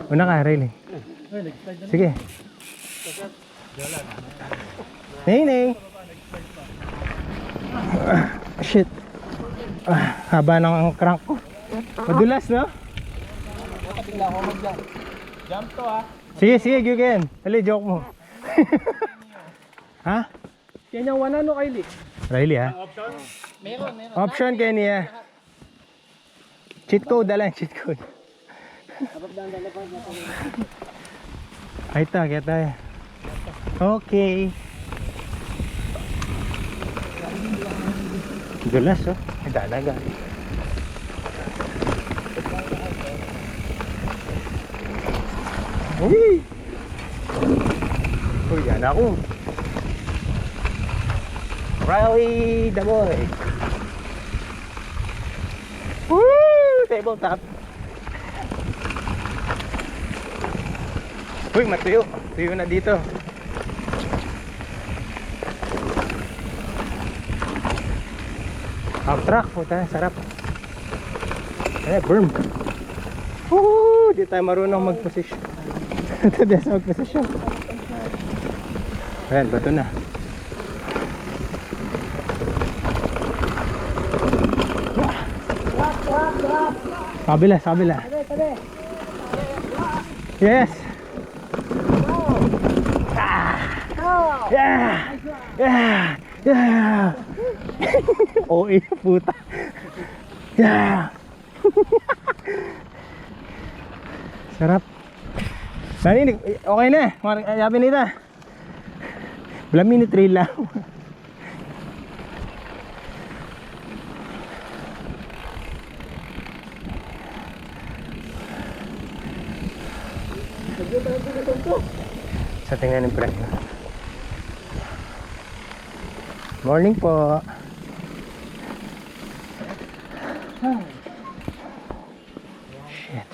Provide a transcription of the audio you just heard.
Una ka, Riley. Sige. Ning. Shit. Haba ng crank ko. Madulas, no? Jump to ah. Sige, Gugen. Dali, joke mo. Ha? Yan yung 1 ano, Kylie? Riley, ha? Meron. Option kay niya. Cheat code, cheat code. Ay ta, kaya tayo. Okay. Dulas, oh. Ay, dalaga. Uy! Uy, yan ako. Riley the boy. Woo! Tabletop. Uy, matuyo. Tuyo na dito. Half track, puta, sarap. Berm. Woo! Di tayo marunong mag-position. Ito di sa mag-position. Ayan, bato na. Kabila. Yes. Yeah. OA puta. Yeah. Sarap. Nani, okay na. Sabi nila. Wala minute trail lang. Sa tingnan ng presyo. Morning po. Shit.